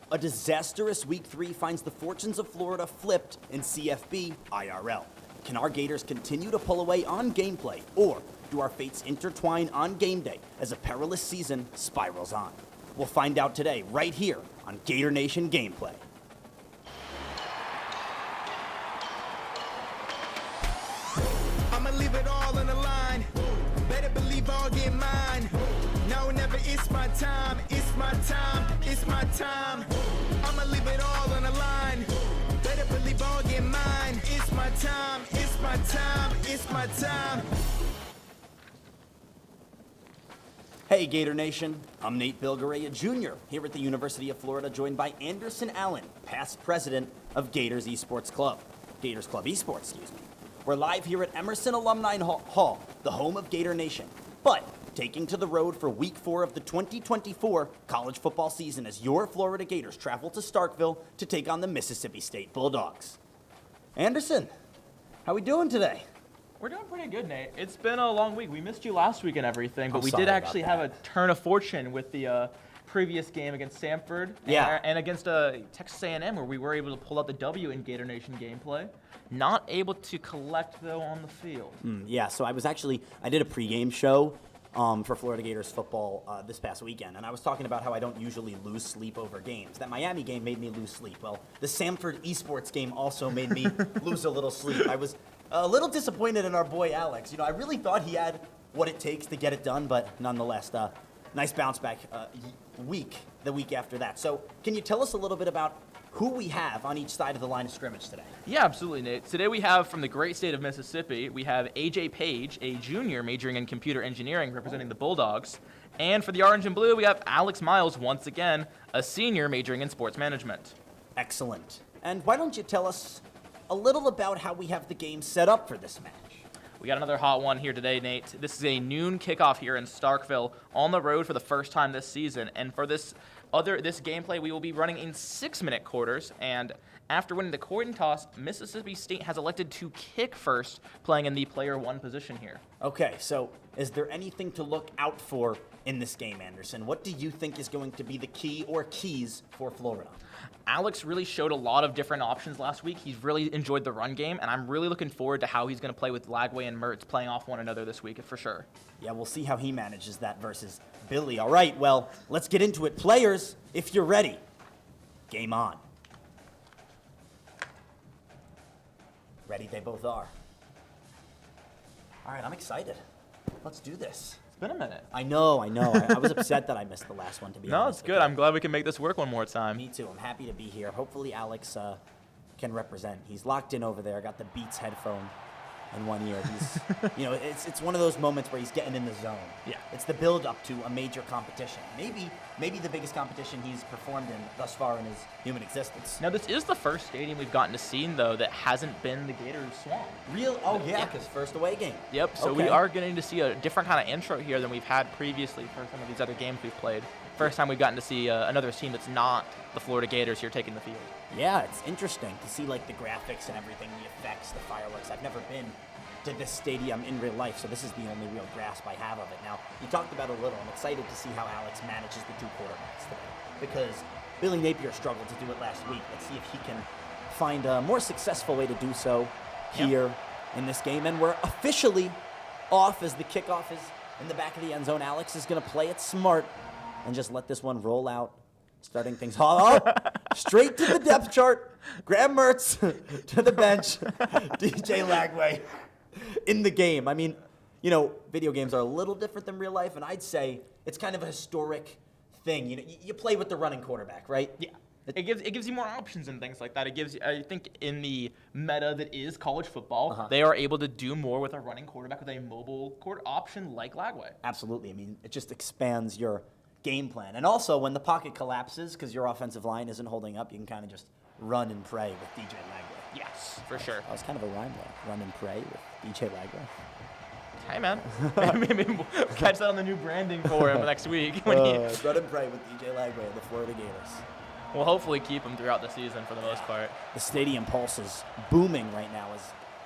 A disastrous Week 3 finds the fortunes of Florida flipped in CFB IRL. Can our Gators continue to pull away on gameplay, or do our fates intertwine on game day as a perilous season spirals on? We'll find out today, right here on Gator Nation Gameplay. I'ma leave it all on the line. Better believe I'll get mine. Now or never, it's my time. It's my time. It's my time. I'ma leave it all on the line. Better believe I'll get mine. It's my time. It's my time. It's my time. Hey Gator Nation, I'm Nate Bilgerea Jr. here at the University of Florida, joined by Anderson Allen, past president of Gators Esports Club. Gators Club Esports, excuse me. We're live here at Emerson Alumni Hall, the home of Gator Nation. But taking to the road for Week 4 of the 2024 college football season as your Florida Gators travel to Starkville to take on the Mississippi State Bulldogs. Anderson, how we doing today? We're doing pretty good, Nate. It's been a long week. We missed you last week and everything, but I'm we sorry did about actually that. have a turn of fortune with the previous game against Samford and against Texas A&M, where we were able to pull out the W in Gator Nation gameplay. Not able to collect, though, on the field. Yeah, so I did a pregame show for Florida Gators football this past weekend, and I was talking about how I don't usually lose sleep over games. That Miami game made me lose sleep. Well, the Samford Esports game also made me lose a little sleep. I was a little disappointed in our boy Alex. You know, I really thought he had what it takes to get it done, but nonetheless, nice bounce back the week after that. So can you tell us a little bit about who we have on each side of the line of scrimmage today? Yeah, absolutely, Nate. Today we have, from the great state of Mississippi, we have A.J. Page, a junior majoring in computer engineering, representing the Bulldogs. And for the orange and blue, we have Alex Miles, once again, a senior majoring in sports management. Excellent. And why don't you tell us a little about how we have the game set up for this match? We got another hot one here today, Nate. This is a noon kickoff here in Starkville on the road for the first time this season. And for this gameplay, we will be running in 6-minute quarters. And after winning the coin toss, Mississippi State has elected to kick first, playing in the player 1 position here. Okay, so is there anything to look out for in this game, Anderson? What do you think is going to be the key or keys for Florida? Alex really showed a lot of different options last week. He's really enjoyed the run game, and I'm really looking forward to how he's going to play with Lagway and Mertz playing off one another this week for sure. Yeah, we'll see how he manages that versus Billy. All right, well, let's get into it. Players, if you're ready, game on. Ready, they both are. All right, I'm excited. Let's do this. It's been a minute. I know. I was upset that I missed the last one, to be honest. No, it's good. I'm glad we can make this work one more time. Me too. I'm happy to be here. Hopefully Alex can represent. He's locked in over there. Got the Beats headphone in one ear. He's, it's one of those moments where he's getting in the zone. Yeah. It's the build up to a major competition. Maybe the biggest competition he's performed in thus far in his human existence. Now, this is the first stadium we've gotten to see, though, that hasn't been the Gators' swamp. Real? Oh, yeah, because first away game. Yep, so Okay. we are getting to see a different kind of intro here than we've had previously for some of these other games we've played. First time we've gotten to see another team that's not the Florida Gators here taking the field. Yeah, it's interesting to see like the graphics and everything, the effects, the fireworks. I've never been to this stadium in real life, so this is the only real grasp I have of it. Now, you talked about it a little. I'm excited to see how Alex manages the two quarterbacks today, because Billy Napier struggled to do it last week. Let's see if he can find a more successful way to do so here in this game. And we're officially off as the kickoff is in the back of the end zone. Alex is going to play it smart and just let this one roll out, starting things straight to the depth chart. Graham Mertz to the bench. DJ Lagway in the game. I mean, video games are a little different than real life, and I'd say it's kind of a historic thing. You play with the running quarterback, right? Yeah. It gives you more options and things like that. I think in the meta that is college football, they are able to do more with a running quarterback with a mobile option like Lagway. Absolutely. I mean, it just expands your game plan. And also, when the pocket collapses because your offensive line isn't holding up, you can kind of just run and pray with DJ Lagway. Yes, for sure. That was kind of a rhyme there. Run and pray with DJ Lagway. Hey, man. Maybe we'll catch that on the new branding for him next week. Run and pray with DJ Lagway of the Florida Gators. We'll hopefully keep him throughout the season for the most part. The stadium pulse is booming right now as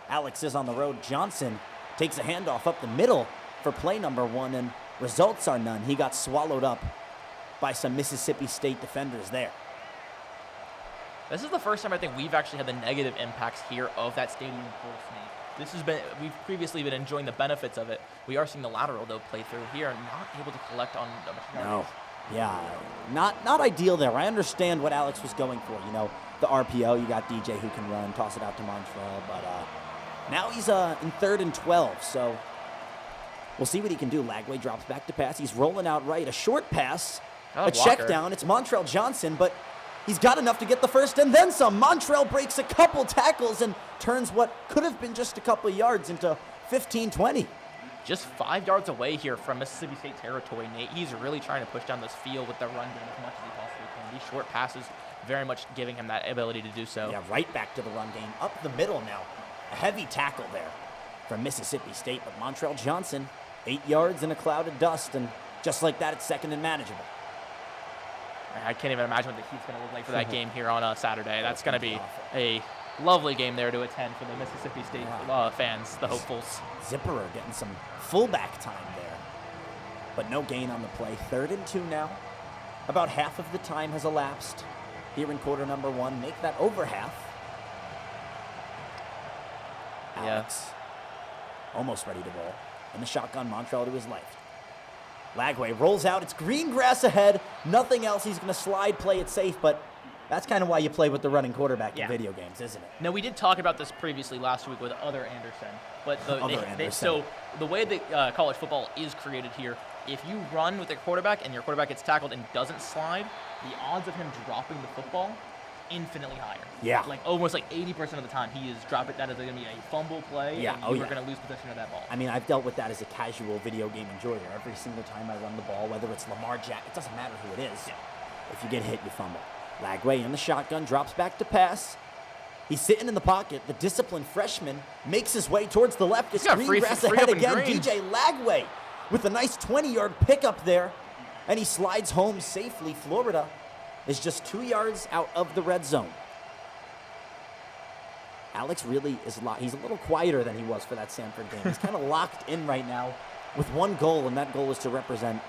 Alex is on the road. Johnson takes a handoff up the middle for play number 1, and results are none. He got swallowed up by some Mississippi State defenders there. This is the first time I think we've actually had the negative impacts here of that stadium pulse, Nate. We've previously been enjoying the benefits of it. We are seeing the lateral, though, play through here and not able to collect on the No. Yeah, not ideal there. I understand what Alex was going for. You know, the RPO, you got DJ who can run, toss it out to Montreal, but now he's in 3rd and 12, so we'll see what he can do. Lagway drops back to pass. He's rolling out right. A short pass, a check down. It's Montreal Johnson, but he's got enough to get the first and then some. Montreal breaks a couple tackles and turns what could have been just a couple of yards into 15-20. Just 5 yards away here from Mississippi State territory, Nate. He's really trying to push down this field with the run game as much as he possibly can. These short passes very much giving him that ability to do so. Yeah, right back to the run game. Up the middle now. A heavy tackle there from Mississippi State, but Montreal Johnson, 8 yards in a cloud of dust, and just like that, it's 2nd and manageable. I can't even imagine what the heat's going to look like for that game here on Saturday. That's going to be a lovely game there to attend for the Mississippi State fans, the hopefuls. Zipperer getting some fullback time there, but no gain on the play. 3rd and 2 now. About half of the time has elapsed here in quarter number 1. Make that over half. Alex, almost ready to roll. In the shotgun, Montreal to his left. Lagway rolls out. It's green grass ahead. Nothing else. He's going to slide, play it safe, but that's kind of why you play with the running quarterback in video games, isn't it? No, we did talk about this previously last week with other Anderson. But so the way that college football is created here, if you run with a quarterback and your quarterback gets tackled and doesn't slide, the odds of him dropping the football infinitely higher. Yeah. Like almost like 80% of the time he is dropping. That is going to be a fumble play. Yeah. And you're going to lose possession of that ball. I mean, I've dealt with that as a casual video game enjoyer. Every single time I run the ball, whether it's Lamar Jack, it doesn't matter who it is. Yeah. If you get hit, you fumble. Lagway in the shotgun, drops back to pass. He's sitting in the pocket. The disciplined freshman makes his way towards the left. It's green grass ahead again. DJ Lagway with a nice 20-yard pickup there. And he slides home safely. Florida is just 2 yards out of the red zone. Alex really is locked. He's a little quieter than he was for that Samford game. He's kind of locked in right now with one goal, and that goal is to represent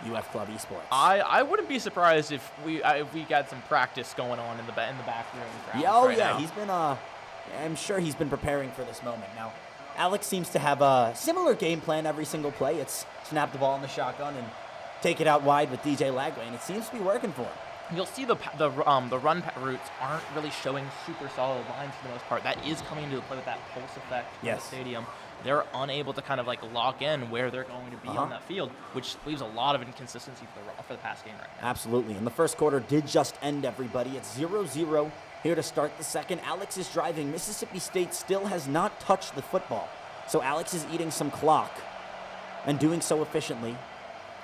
UF Club Esports. I wouldn't be surprised if we got some practice going on in the back room. Yeah, he's been I'm sure he's been preparing for this moment. Now, Alex seems to have a similar game plan every single play. It's snap the ball in the shotgun and take it out wide with DJ Lagway, and it seems to be working for him. You'll see the run routes aren't really showing super solid lines for the most part. That is coming into play with that pulse effect in the stadium. They're unable to kind of like lock in where they're going to be on that field, which leaves a lot of inconsistency for the pass game right now. Absolutely. And the first quarter did just end, everybody. It's 0-0 here to start the second. Alex is driving. Mississippi State still has not touched the football. So Alex is eating some clock and doing so efficiently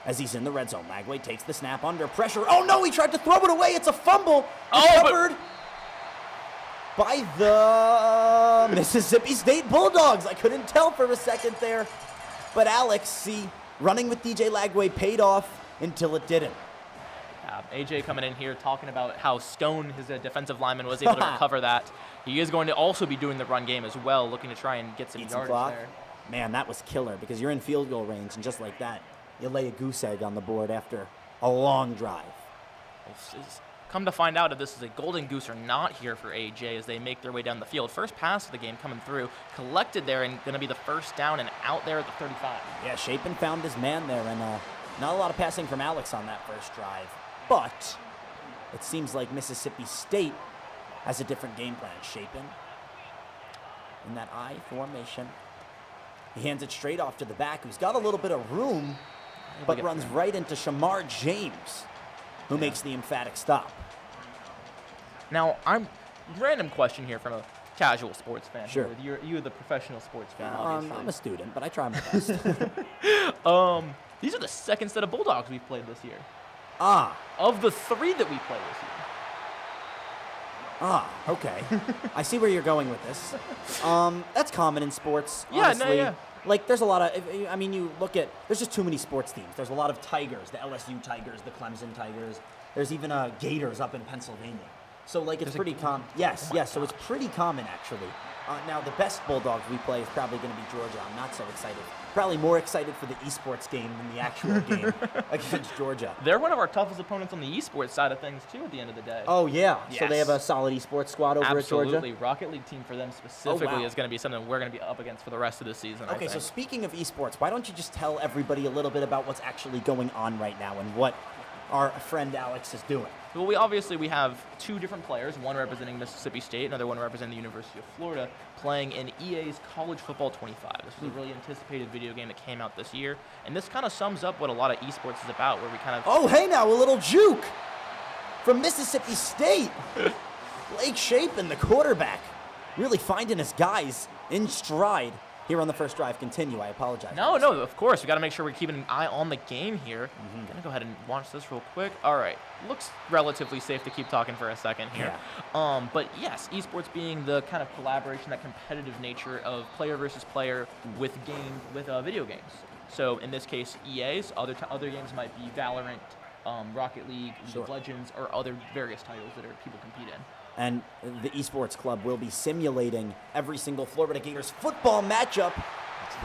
as he's in the red zone. Lagway takes the snap under pressure. Oh, no, he tried to throw it away. It's a fumble. Recovered by the Mississippi State Bulldogs. I couldn't tell for a second there. But Alex, running with DJ Lagway paid off until it didn't. AJ coming in here talking about how Stone, his defensive lineman, was able to recover that. He is going to also be doing the run game as well, looking to try and get some yardage there. Man, that was killer because you're in field goal range, and just like that, you lay a goose egg on the board after a long drive. Come to find out if this is a golden goose or not here for AJ as they make their way down the field. First pass of the game coming through, collected there, and going to be the first down and out there at the 35. Yeah, Chapin found his man there, and not a lot of passing from Alex on that first drive. But it seems like Mississippi State has a different game plan. Chapin in that I formation. He hands it straight off to the back, who's got a little bit of room, but runs right into Shamar James, who makes the emphatic stop. Now, random question here from a casual sports fan. Sure. You're the professional sports fan, obviously. I'm a student, but I try my best. These are the second set of Bulldogs we've played this year. Of the 3 that we played this year. Okay. I see where you're going with this. That's common in sports, honestly. Yeah. Like, there's a lot of, you look at, there's just too many sports teams. There's a lot of Tigers, the LSU Tigers, the Clemson Tigers. There's even Gators up in Pennsylvania. So, like, it's pretty common. Yes, so it's pretty common, actually. Now, the best Bulldogs we play is probably going to be Georgia. I'm not so excited probably more excited for the esports game than the actual game against Georgia. They're one of our toughest opponents on the esports side of things, too, at the end of the day. Oh, yeah. Yes. So they have a solid esports squad over at Georgia? Absolutely. Rocket League team for them specifically wow. is going to be something we're going to be up against for the rest of the season, I Okay, so think. speaking of esports, why don't you just tell everybody a little bit about what's actually going on right now and what our friend Alex is doing? Well, we have two different players, one representing Mississippi State, another one representing the University of Florida, playing in EA's College Football 25. This was a really anticipated video game that came out this year, and this kind of sums up what a lot of esports is about, where we kind of... Oh, hey now, a little juke from Mississippi State. Blake Shapen, the quarterback, really finding his guys in stride here on the first drive. Continue, I apologize. No, of course. We got to make sure we're keeping an eye on the game here. I'm going to go ahead and watch this real quick. All right. Looks relatively safe to keep talking for a second here. Yeah. But yes, esports being the kind of collaboration, that competitive nature of player versus player with video games. So in this case, EA's. Other games might be Valorant, Rocket League, League of Legends, or other various titles that people compete in. And the esports club will be simulating every single Florida Gators football matchup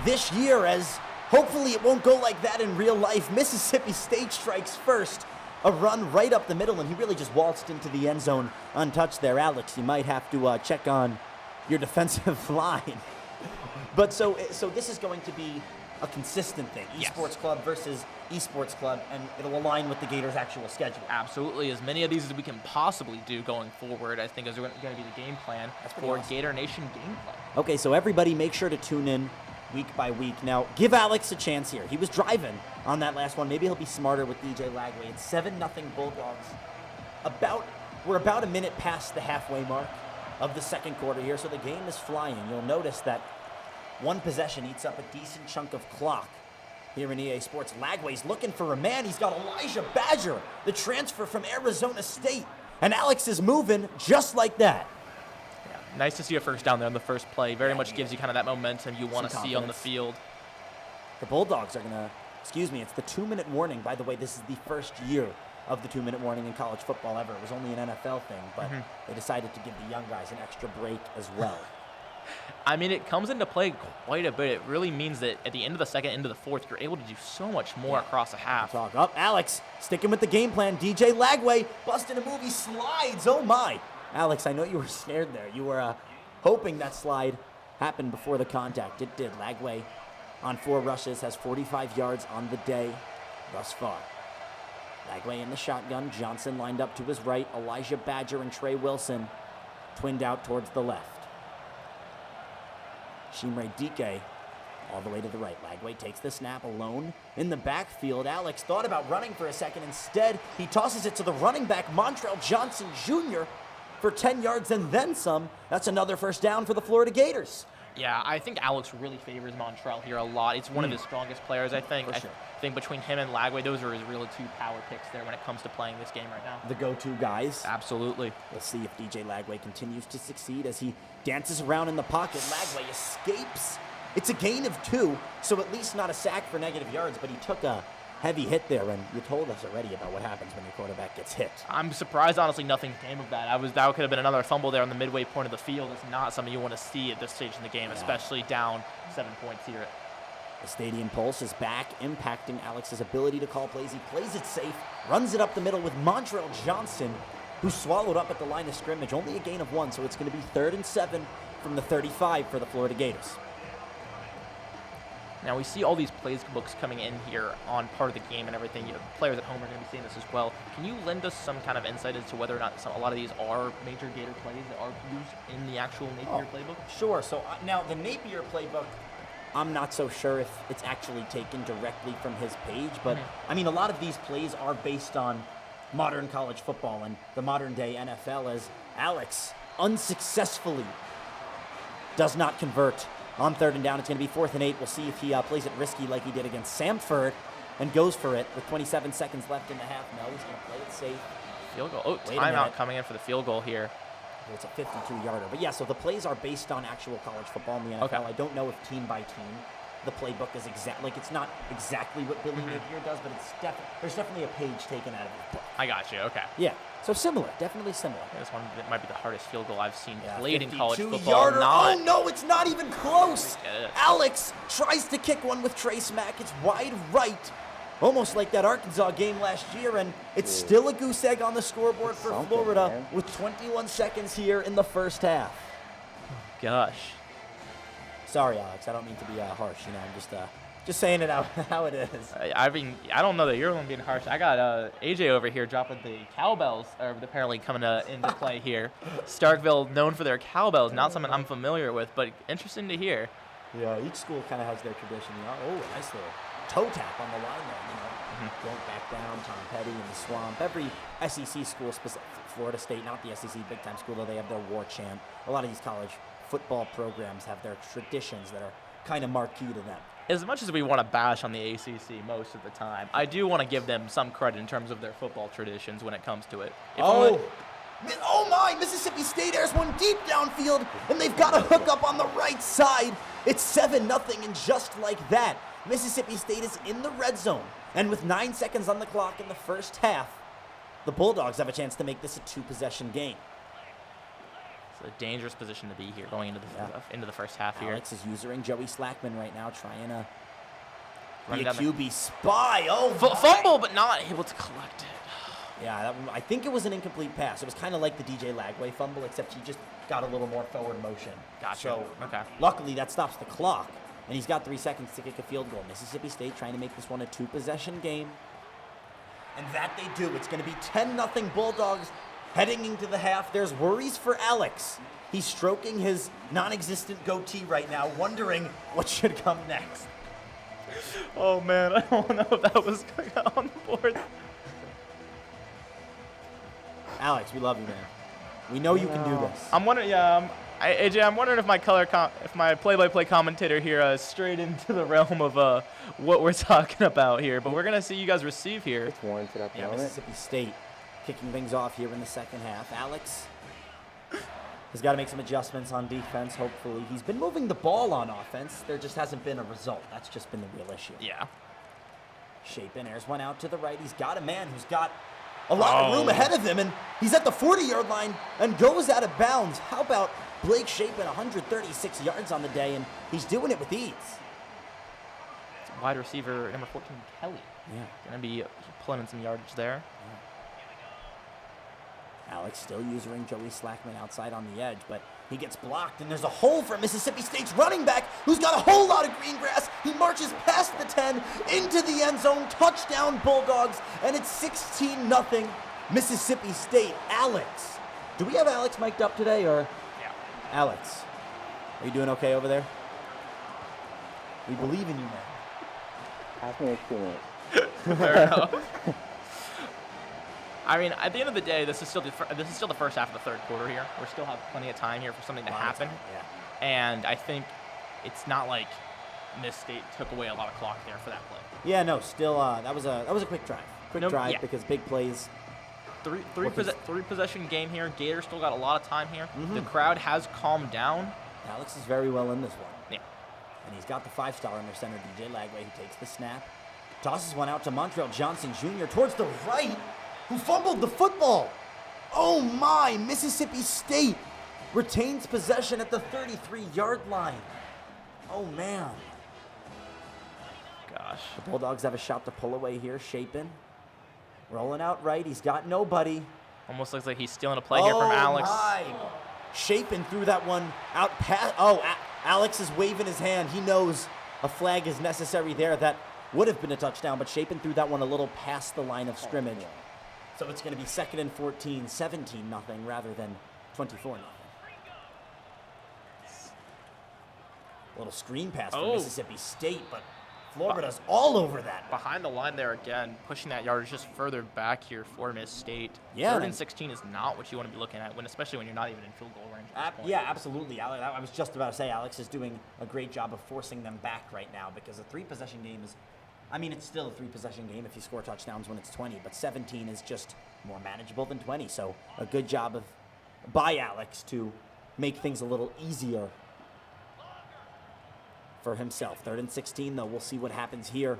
this year, as hopefully it won't go like that in real life. Mississippi State strikes first, a run right up the middle, and he really just waltzed into the end zone untouched there. Alex, you might have to check on your defensive line. But so this is going to be a consistent thing, esports club versus esports club, and it'll align with the Gators' actual schedule. Absolutely. As many of these as we can possibly do going forward, I think is going to be the game plan for awesome. Gator Nation gameplay. Okay, so everybody make sure to tune in week by week. Now, give Alex a chance here. He was driving on that last one. Maybe he'll be smarter with DJ Lagway. It's 7-0 Bulldogs. We're about a minute past the halfway mark of the second quarter here, so the game is flying. You'll notice that one possession eats up a decent chunk of clock here in EA Sports. Lagway's looking for a man. He's got Elijah Badger, the transfer from Arizona State. And Alex is moving just like that. Yeah, nice to see a first down there on the first play. Very much gives you kind of that momentum you want to see on the field. The Bulldogs are going to, it's the 2-minute warning. By the way, this is the first year of the 2-minute warning in college football ever. It was only an NFL thing, but they decided to give the young guys an extra break as well. I mean, it comes into play quite a bit. It really means that at the end of the second, into the fourth, you're able to do so much more across a half. Talk up. Alex, sticking with the game plan. DJ Lagway, busting a move. He slides. Oh, my. Alex, I know you were scared there. You were hoping that slide happened before the contact. It did. Lagway on 4 rushes, has 45 yards on the day thus far. Lagway in the shotgun. Johnson lined up to his right. Elijah Badger and Trey Wilson twinned out towards the left. Shimre Dike all the way to the right. Lagway takes the snap alone in the backfield. Alex thought about running for a second. Instead, he tosses it to the running back, Montrell Johnson Jr., for 10 yards and then some. That's another first down for the Florida Gators. Yeah, I think Alex really favors Montrell here a lot. It's one of his strongest players, I think. For sure. I think between him and Lagway, those are his really 2 power picks there when it comes to playing this game right now. The go-to guys. Absolutely. We'll see if DJ Lagway continues to succeed as he dances around in the pocket. Lagway escapes. It's a gain of 2, so at least not a sack for negative yards, but he took a heavy hit there, and you told us already about what happens when your quarterback gets hit. I'm surprised, honestly, nothing came of that. That could have been another fumble there on the midway point of the field. It's not something you want to see at this stage in the game, especially down 7 points here. The stadium pulse is back, impacting Alex's ability to call plays. He plays it safe, runs it up the middle with Montrell Johnson, who swallowed up at the line of scrimmage. Only a gain of 1, so it's going to be 3rd and 7 from the 35 for the Florida Gators. Now, we see all these playbooks coming in here on part of the game and everything. Players at home are going to be seeing this as well. Can you lend us some kind of insight as to whether or not a lot of these are major Gator plays that are used in the actual Napier playbook? Sure. So now the Napier playbook, I'm not so sure if it's actually taken directly from his page, but I mean, a lot of these plays are based on modern college football and the modern day NFL, as Alex unsuccessfully does not convert on 3rd and down. It's going to be 4th and 8. We'll see if he plays it risky like he did against Samford and goes for it with 27 seconds left in the half. No, he's going to play it safe. Field goal. Oh, timeout coming in for the field goal here. It's a 52-yarder. But yeah, so the plays are based on actual college football in the NFL. Okay. I don't know if team by team the playbook is it's not exactly what Billy Napier does, but there's definitely a page taken out of his book. I got you. Okay. Yeah, so similar, definitely similar. This one that might be the hardest field goal I've seen Yeah, played in college 52 football. yarder. Oh no, it's not even close. Yes. Alex tries to kick one with Trace Mack. It's wide right, almost like that Arkansas game last year, and it's still a goose egg on the scoreboard for Florida with 21 seconds here in the first half. Gosh. Sorry, Alex. I don't mean to be harsh. I'm just saying it out how it is. I mean, I don't know that you're the one being harsh. I got AJ over here dropping the cowbells, apparently coming into play here. Starkville, known for their cowbells, not something I'm familiar with, but interesting to hear. Yeah, each school kind of has their tradition. Oh, a nice little toe tap on the line there. Don't back down. Tom Petty in the swamp. Every SEC school, Florida State, not the SEC big time school, though they have their war chant. A lot of these college football programs have their traditions that are kind of marquee to them. As much as we want to bash on the ACC most of the time, I do want to give them some credit in terms of their football traditions when it comes to it. Oh my! Mississippi State airs one deep downfield, and they've got a hook up on the right side. It's 7-0, and just like that, Mississippi State is in the red zone. And with 9 seconds on the clock in the first half, the Bulldogs have a chance to make this a 2-possession game. It's a dangerous position to be here going into the first half here. Alex is using Joey Slackman right now, trying to Running be a down QB spy. Oh, fumble, but not able to collect it. Yeah, I think it was an incomplete pass. It was kind of like the DJ Lagway fumble, except he just got a little more forward motion. Gotcha. So, okay. Luckily, that stops the clock, and he's got 3 seconds to kick a field goal. Mississippi State trying to make this one a 2-possession game. And that they do. It's going to be 10-0 Bulldogs heading into the half. There's worries for Alex. He's stroking his non-existent goatee right now, wondering what should come next. Oh, man, I don't know if that was going on the board. Alex, we love you, man. We know you can do this. I'm wondering, AJ, I'm wondering if my play-by-play commentator here strayed into the realm of what we're talking about here. But we're gonna see you guys receive here. It's warranted at the moment. Mississippi State kicking things off here in the second half. Alex has got to make some adjustments on defense. Hopefully, he's been moving the ball on offense. There just hasn't been a result. That's just been the real issue. Yeah. Shapen airs one out to the right. He's got a man who's got a lot of room ahead of him, and he's at the 40-yard line and goes out of bounds. How about Blake Shapen, 136 yards on the day, and he's doing it with ease. Wide receiver number 14, Kelly. Yeah. Gonna be pulling in some yardage there. Alex still using Joey Slackman outside on the edge, but he gets blocked, and there's a hole for Mississippi State's running back, who's got a whole lot of green grass. He marches past the 10, into the end zone, touchdown Bulldogs, and it's 16-0 Mississippi State. Alex, do we have Alex mic'd up today, or? Yeah. Alex, are you doing okay over there? We believe in you, man. Pass me a 2 minutes. Fair enough. I mean, at the end of the day, this is still the first half of the third quarter here. We still have plenty of time here for something to happen. Yeah. And I think it's not like Miss State took away a lot of clock there for that play. Yeah, no, still, that was a quick drive. Yeah. Because big plays. Three possession game here. Gators still got a lot of time here. The crowd has calmed down. Alex is very well in this one. Yeah. And he's got the 5-star under center, DJ Lagway, who takes the snap. Tosses one out to Montrell Johnson Jr. towards the right, who fumbled the football. Oh my, Mississippi State retains possession at the 33-yard line. Oh man. Gosh. The Bulldogs have a shot to pull away here. Shapen rolling out right. He's got nobody. Almost looks like he's stealing a play here from Alex. My. Shapen threw that one out past. Alex is waving his hand. He knows a flag is necessary there. That would have been a touchdown, but Shapen threw that one a little past the line of scrimmage. So it's going to be 2nd and 14, 17-0 rather than 24-0. A little screen pass for Mississippi State, but Florida's all over that. Behind the line there again, pushing that yardage just further back here for Miss State. Yeah. 3rd and 16 is not what you want to be looking at, especially when you're not even in field goal range at this point. Yeah, absolutely. I was just about to say Alex is doing a great job of forcing them back right now, because a 3-possession game is, it's still a 3-possession game if you score touchdowns when it's 20, but 17 is just more manageable than 20. So a good job by Alex to make things a little easier for himself. 3rd and 16, though. We'll see what happens here.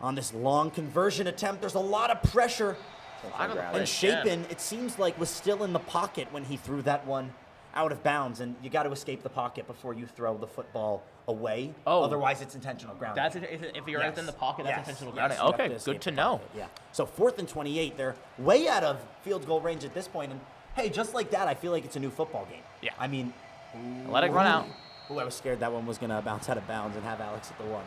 On this long conversion attempt, there's a lot of pressure. And Chapin, it seems like, was still in the pocket when he threw that one out of bounds. And you got to escape the pocket before you throw the football away. Oh. Otherwise, it's intentional grounding. If you're within the pocket, that's intentional grounding. You have Okay, to escape good to the know. pocket, yeah. So 4th and 28, they're way out of field goal range at this point. And hey, just like that, I feel like it's a new football game. Yeah. I mean, Let it run out. Ooh, I was scared that one was going to bounce out of bounds and have Alex at the one.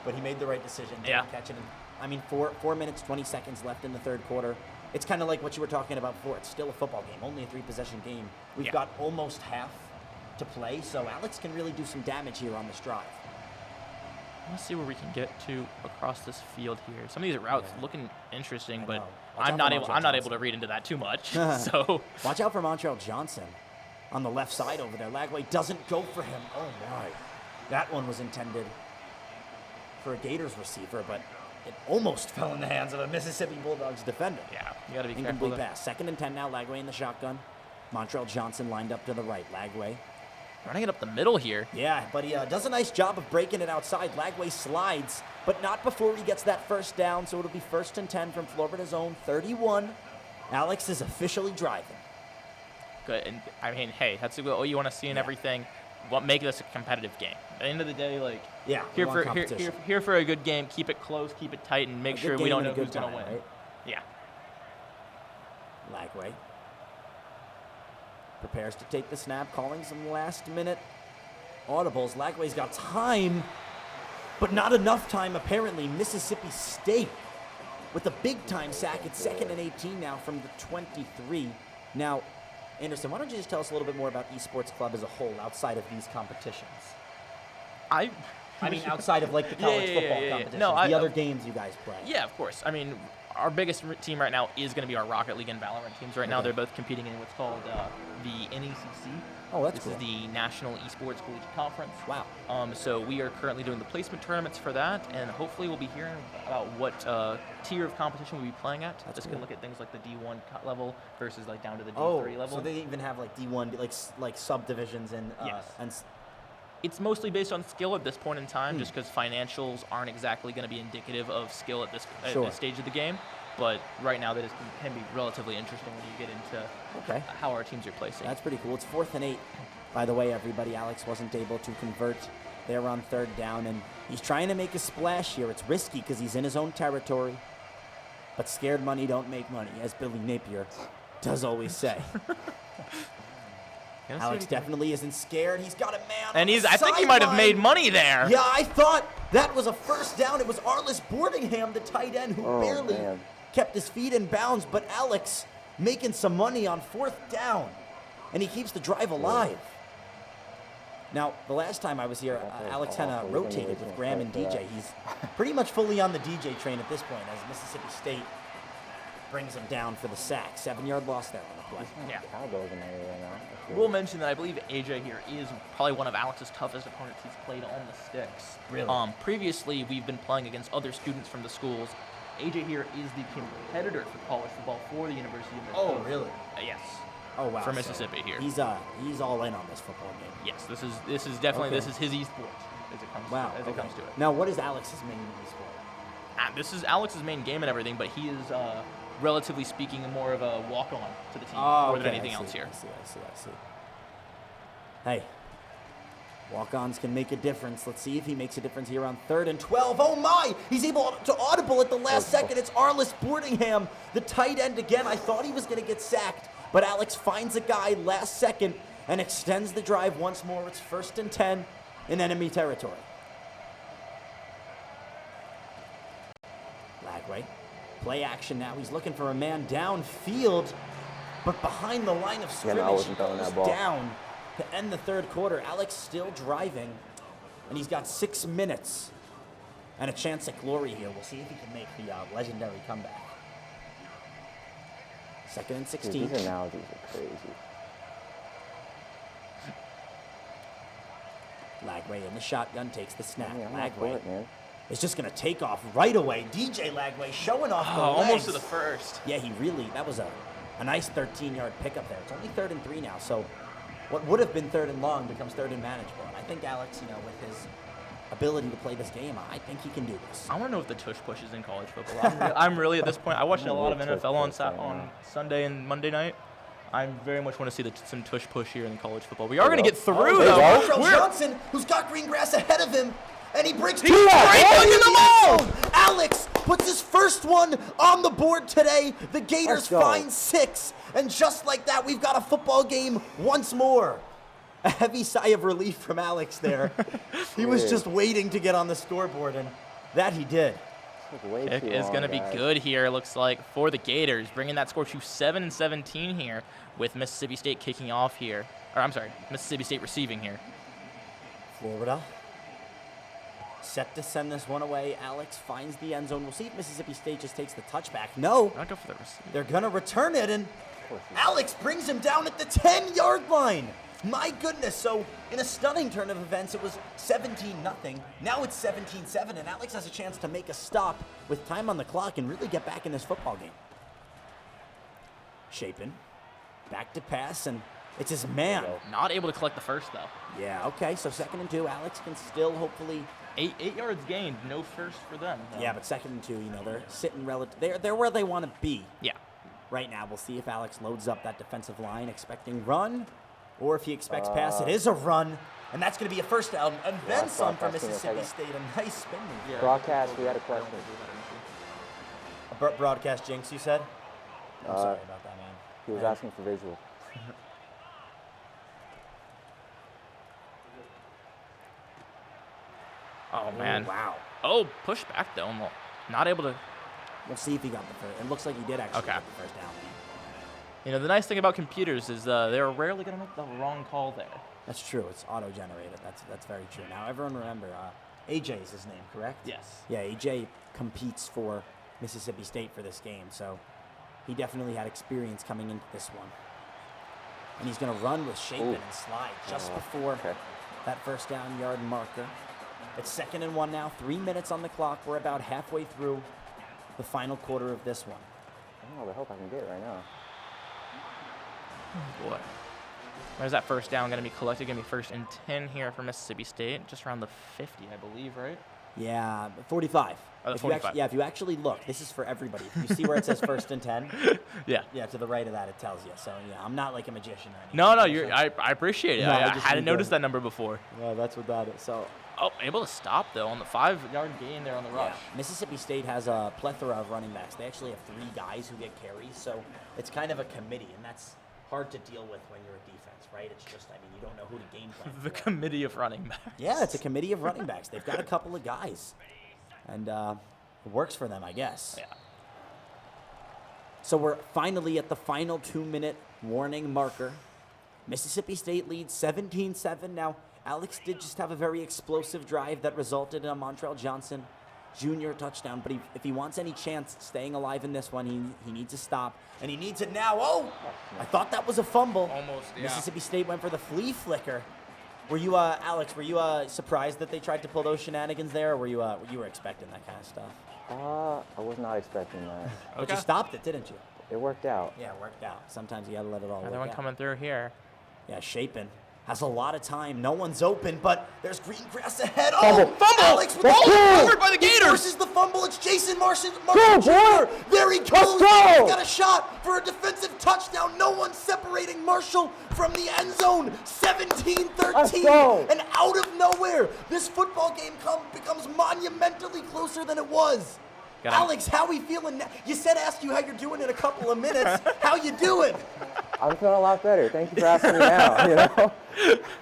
But he made the right decision. Yeah. Catch it. I mean, 4 minutes, 20 seconds left in the 3rd quarter. It's kind of like what you were talking about before. It's still a football game, only a 3-possession game. We've got almost half to play, so Alex can really do some damage here on this drive. Let's see where we can get to across this field here. Some of these routes looking interesting, but know. I'm not able to read into that too much. So Watch out for Montreal Johnson on the left side over there. Lagway doesn't go for him. Oh, my. That one was intended for a Gators receiver, but it almost fell in the hands of a Mississippi Bulldogs defender. yeah, you got to be careful. Incomplete there. pass. 2nd and 10 now. Lagway in the shotgun. Montreal Johnson lined up to the right. Lagway. Running it up the middle here. Yeah, but he does a nice job of breaking it outside. Lagway slides, but not before he gets that first down, so it'll be 1st and 10 from Florida's own 31. Alex is officially driving. Good, and I mean, hey, that's what you want to see in everything. What make this a competitive game? At the end of the day, like, Yeah, here we want for competition. here for a good game. Keep it close, keep it tight, and make A sure good we don't game know and a who's good gonna win. time, right? Yeah. Lagway prepares to take the snap, calling some last-minute audibles. Lagway's got time, but not enough time, apparently. Mississippi State with a big-time sack. It's 2nd and 18 now from the 23. Now, Anderson, why don't you just tell us a little bit more about Esports Club as a whole outside of these competitions? I mean, outside of, like, the college football competitions, No, the other games you guys play. Yeah, of course. I mean, our biggest team right now is going to be our Rocket League and Valorant teams. Right now, Okay. they're both competing in what's called the NECC. Oh, that's This cool. is the National Esports Collegiate Conference. Wow. So we are currently doing the placement tournaments for that, and hopefully we'll be hearing about what tier of competition we'll be playing at. That's Just cool. gonna look at things like the D1 level versus like down to the D3 Oh, level. so they even have, like, D1, like subdivisions and... Yes. and It's mostly based on skill at this point in time, just because financials aren't exactly going to be indicative of skill at this stage of the game. But right now, that can be relatively interesting when you get into how our teams are placing. That's pretty cool. It's 4th and 8. By the way, everybody, Alex wasn't able to convert. They're on 3rd down, and he's trying to make a splash here. It's risky because he's in his own territory. But scared money don't make money, as Billy Napier does always say. Alex definitely isn't scared. He's got a man And on the I think he might have sideline. made money there. Yeah, I thought that was a first down. It was Arliss Boardingham, the tight end, who barely kept his feet in bounds. But Alex making some money on 4th down, and he keeps the drive alive. Now, the last time I was here, Alex kind of rotated with Graham and DJ. He's pretty much fully on the DJ train at this point as Mississippi State brings him down for the sack. 7-yard loss there on the play. Yeah. Cowboys in there right now. We'll mention that I believe AJ here is probably one of Alex's toughest opponents he's played on the sticks. Really? Previously, we've been playing against other students from the schools. AJ here is the competitor for college football for the University of Minnesota. Oh, really? Yes. Oh, wow. For So Mississippi here. He's all in on this football game. Yes, this is definitely Okay. this is his esports as it comes as it comes to it. Now, what is Alex's main sport? This is Alex's main game and everything, but he is relatively speaking more of a walk-on to the team more than anything else here. I see. Hey, walk-ons can make a difference. Let's see if he makes a difference here on 3rd and 12. Oh my! He's able to audible at the last second. It's Arliss Boardingham, the tight end again. I thought he was going to get sacked, but Alex finds a guy last second and extends the drive once more. It's 1st and 10 in enemy territory. Lagway, play action now. He's looking for a man downfield, but behind the line of I scrimmage, wasn't throwing that ball. down to end the 3rd quarter. Alex still driving, and he's got 6 minutes and a chance at glory here. We'll see if he can make the legendary comeback. 2nd and 16. Dude, these analogies are crazy. Lagway in the shotgun takes the snap. Yeah, I'm not for Lagway it, man. is just going to take off right away. DJ Lagway showing off the Almost legs. to the first. Yeah, that was a nice 13-yard pickup there. It's only 3rd and 3 now, so what would have been 3rd and long becomes 3rd and manageable. And I think Alex, with his ability to play this game, I think he can do this. I want to know if the tush push is in college football. I'm really at this point. I watched a lot of NFL on Sunday and Monday night. I very much want to see some tush push here in college football. We are going to get through, though. Montrell Johnson, who's got green grass ahead of him, and he breaks through right into the zone. Alex puts his first one on the board today. The Gators find 6, and just like that, we've got a football game once more. A heavy sigh of relief from Alex there. He was just waiting to get on the scoreboard, and that he did. Kick is going to be good here, it looks like, for the Gators, bringing that score to 7-17 here with Mississippi State kicking off here. Or, I'm sorry, Mississippi State receiving here. Florida set to send this one away. Alex finds the end zone. We'll see if Mississippi State just takes the touchback. No. I'll go for the receiver. They're going to return it, and Alex brings him down at the 10-yard line. My goodness, so in a stunning turn of events, it was 17-0. Now it's 17-7, and Alex has a chance to make a stop with time on the clock and really get back in this football game. Shapen, back to pass, and it's his man. Not able to collect the first, though. Yeah, okay, so 2nd and 2. Alex can still hopefully... 8 yards gained, no first for them. Though. Yeah, but 2nd and 2, they're sitting they're where they want to be. Yeah. Right now, we'll see if Alex loads up that defensive line, expecting run. Or if he expects pass, it is a run, and that's going to be a first down, and then some for Mississippi State. A nice spin move. Yeah. Broadcast, we had a question. A broadcast jinx, you said? I'm sorry about that, man. He was asking for visual. Oh, man. Ooh, wow. Oh, push back, though. Not able to. We'll see if he got the first. It looks like he did actually get the first down. The nice thing about computers is they're rarely going to make the wrong call there. That's true. It's auto-generated. That's very true. Now, everyone remember, AJ is his name, correct? Yes. Yeah, AJ competes for Mississippi State for this game, so he definitely had experience coming into this one. And he's going to run with Shapen and slide just before that first down yard marker. It's 2nd and 1 now, 3 minutes on the clock. We're about halfway through the final quarter of this one. I don't know the help I can get right now. Boy. Where's that first down going to be collected? Going to be 1st and 10 here for Mississippi State. Just around the 50, I believe, right? Yeah, 45. Oh, 45. If you actually look, this is for everybody. If you see where it says 1st and 10? Yeah. Yeah, to the right of that, it tells you. So, yeah, I'm not like a magician or anything. No, I appreciate it. No, I just hadn't need noticed to- that number before. Yeah, that's what that is. So, Able to stop, though, on the 5-yard gain there on the rush. Mississippi State has a plethora of running backs. They actually have 3 guys who get carries, so it's kind of a committee, and that's hard to deal with when you're a defense, right? It's just, you don't know who to game plan The for. committee of running backs. Yeah, it's a committee of running backs. They've got a couple of guys, and it works for them, I guess. Yeah. So we're finally at the final 2-minute warning marker. Mississippi State leads 17-7. Now, Alex did just have a very explosive drive that resulted in a Montrell Johnson Jr. touchdown, but if he wants any chance staying alive in this one, he needs to stop, and he needs it now. Oh, I thought that was a fumble. Almost, yeah. Mississippi State went for the flea flicker. Were you, Alex, surprised that they tried to pull those shenanigans there, or were you were expecting that kind of stuff? I was not expecting that. But you stopped it, didn't you? It worked out. Yeah, it worked out. Sometimes you got to let it all Another work one out. coming through here. Yeah, Shapen has a lot of time. No one's open, but there's green grass ahead. Fumble. Oh, Alex with Covered by the He Gators. forces the fumble. It's Jason Marshall Go, Jr. boy. There he goes. Let's go. He's got a shot for a defensive touchdown. No one's separating Marshall from the end zone. 17-13. Let's go. And out of nowhere, this football game becomes monumentally closer than it was. Got him. Alex, how we feeling now? You said ask you how you're doing in a couple of minutes. How you doing? I'm feeling a lot better. Thank you for asking me now.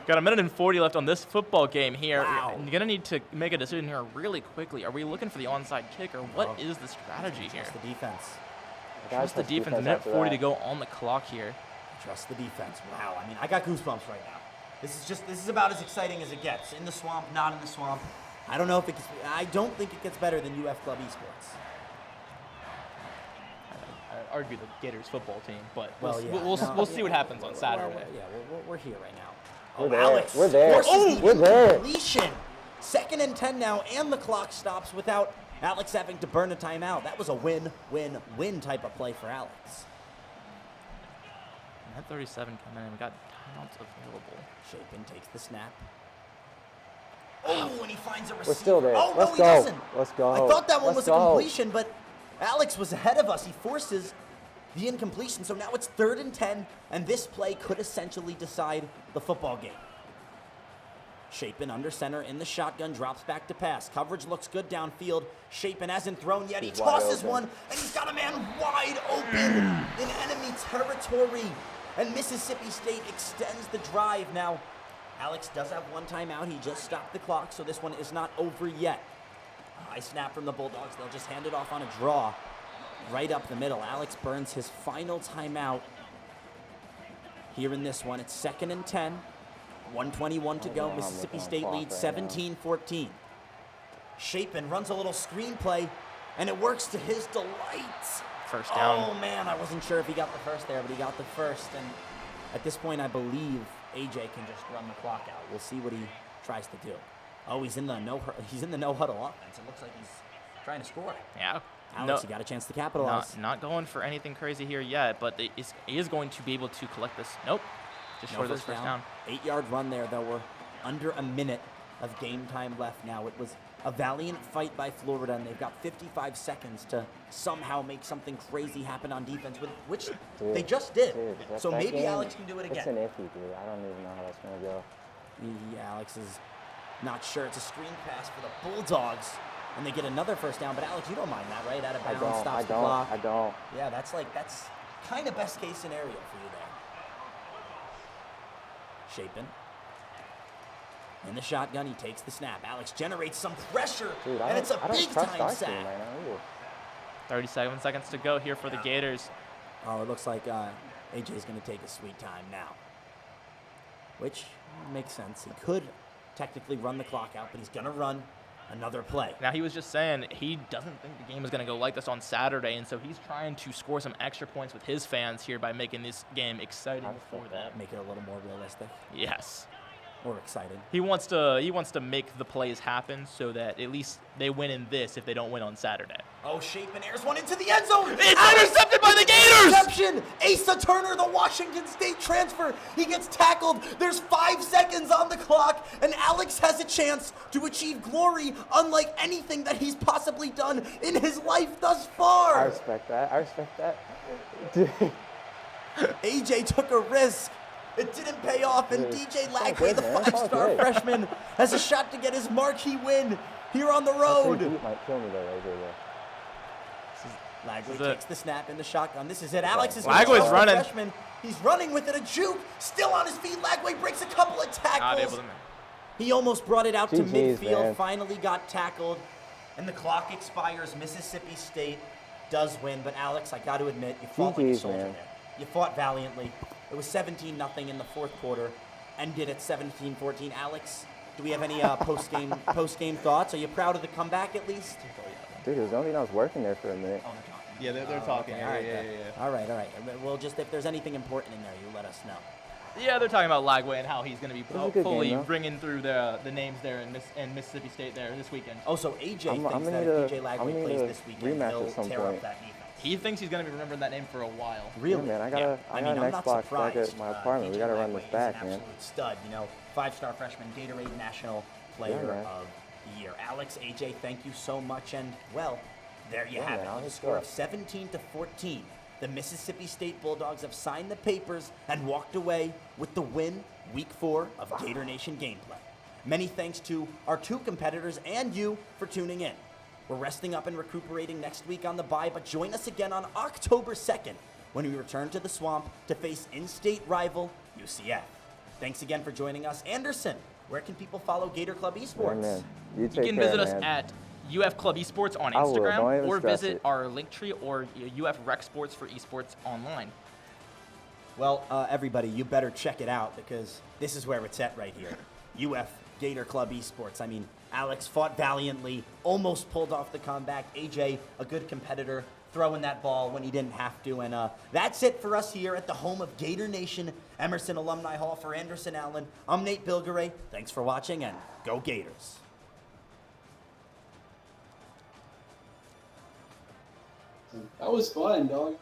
Got a minute and 40 left on this football game here. Wow. You're going to need to make a decision here really quickly. Are we looking for the onside kick, or what is the strategy here? Trust the defense. Trust the defense. A minute 40 to go on the clock here. Trust the defense. Wow. I mean, I got goosebumps right now. This is about as exciting as it gets. In the swamp, not in the swamp. I don't know if it gets. I don't think it gets better than UF Club Esports. I argue the Gators football team, but Well, yeah. we'll see what happens on Saturday. We're here right now. We're Oh, there. Alex We're there. forces the We're there. incompletion. 2nd and 10 now, and the clock stops without Alex having to burn a timeout. That was a win-win-win type of play for Alex. 10:37 coming in. We got timeouts available. Chapin takes the snap. Oh, and he finds a receiver. We're still there. Oh, Let's no, he go. doesn't. Let's go. I thought that one Let's was a go. completion, but Alex was ahead of us. He forces the incompletion, so now it's 3rd and 10, and this play could essentially decide the football game. Chapin under center in the shotgun, drops back to pass. Coverage looks good downfield. Chapin hasn't thrown yet. He He's wide tosses open. one, and he's got a man wide open in enemy territory. And Mississippi State extends the drive. Now, Alex does have one timeout. He just stopped the clock, so this one is not over yet. High snap from the Bulldogs. They'll just hand it off on a draw right up the middle. Alex burns his final timeout here in this one. It's 2nd and 10. 1:21 to go. I'm Mississippi looking at State clock leads right now. 17-14. Chapin runs a little screenplay, and it works to his delight. First down. Oh, man, I wasn't sure if he got the first there, but he got the first. And at this point, I believe AJ can just run the clock out. We'll see what he tries to do. Oh, he's in the no huddle offense. It looks like he's trying to score. Yeah. Alex, he got a chance to capitalize. Not going for anything crazy here yet, but he is going to be able to collect this. Nope. Just short of this first down. 8-yard run there, though. We're under a minute of game time left now. It was a valiant fight by Florida, and they've got 55 seconds to somehow make something crazy happen on defense, which they just did. So maybe game, Alex can do it It's again. an iffy, dude. I don't even know how that's going to go. Yeah, Alex is not sure. It's a screen pass for the Bulldogs, and they get another first down. But Alex, you don't mind that, right? Out of bounds, stops the clock. I don't. Yeah, that's kind of best case scenario for you there. Chapin. In the shotgun, he takes the snap. Alex generates some pressure, Dude, and it's a I don't big trust time our sack. team right now either. 37 seconds to go here for the Gators. Oh, it looks like AJ's going to take a sweet time now, which makes sense. He could technically run the clock out, but he's going to run another play. Now, he was just saying he doesn't think the game is going to go like this on Saturday, and so he's trying to score some extra points with his fans here by making this game exciting for them. Make it a little more realistic Yes. or exciting. He wants to make the plays happen so that at least they win in this if they don't win on Saturday. Oh, Chapin airs one into the end zone. It's intercepted by the Gators! Interception! Asa Turner, the Washington State transfer. He gets tackled. There's 5 seconds on the clock, and Alex has a chance to achieve glory unlike anything that he's possibly done in his life thus far. I respect that. Dude. AJ took a risk. It didn't pay off, and Dude, DJ it's all Lagway, good, the man. It's all 5-star good. freshman, has a shot to get his marquee win here on the That road. beat might kill me though, right here, Lagway This is takes the snap in the shotgun. This is it. Alex is Lagway's gonna show the running. freshman. He's running with it, a juke. Still on his feet. Lagway breaks a couple of Not tackles. able to make. He almost brought it out to GG's, midfield. man. Finally got tackled, and the clock expires. Mississippi State does win, but Alex, I got to admit, you fought like a GG's, soldier man. there. You fought valiantly. It was 17-0 in the fourth quarter. Ended at 17-14. Alex, do we have any post-game thoughts? Are you proud of the comeback at least? Dude, it was only I was working there for a minute. Oh, they're talking. Yeah, they're talking. Okay, all right, all right, all right. Well, just if there's anything important in there, you let us know. Yeah, they're talking about Lagway and how he's going to be was a good fully game, though. bringing through the names there in Mississippi State there this weekend. Oh, so AJ I'm thinks gonna that need if a- DJ I'm Lagway gonna plays need a this weekend, rematch he'll at some tear up point. that defense. He thinks he's going to be remembering that name for a while. Really? Yeah, man, I got mean, an I'm not Xbox back surprised. at my apartment. We DJ gotta run Lagway this is back, an man. absolute stud, 5-star freshman, Gatorade National Player man. of the Year. Alex, AJ, thank you so much, and well, there you Yeah, have man, it. I'll With a just score go. of 17-14, the Mississippi State Bulldogs have signed the papers and walked away with the win, Week 4 of Gator Nation Gameplay. Many thanks to our 2 competitors and you for tuning in. We're resting up and recuperating next week on the bye, but join us again on October 2nd when we return to the Swamp to face in-state rival UCF. Thanks again for joining us. Anderson, where can people follow Gator Club Esports? Man, you You take can care, visit us man. at UF Club Esports on I will. Instagram Don't even or stress visit it. our Linktree or UF Rec Sports for Esports online. Well, everybody, you better check it out because this is where it's at right here. UF Gator Club Esports. I mean, Alex fought valiantly, almost pulled off the comeback. AJ, a good competitor, throwing that ball when he didn't have to. And that's it for us here at the home of Gator Nation, Emerson Alumni Hall. For Anderson Allen, I'm Nate Bilgeray. Thanks for watching, and go Gators. That was fun, dog.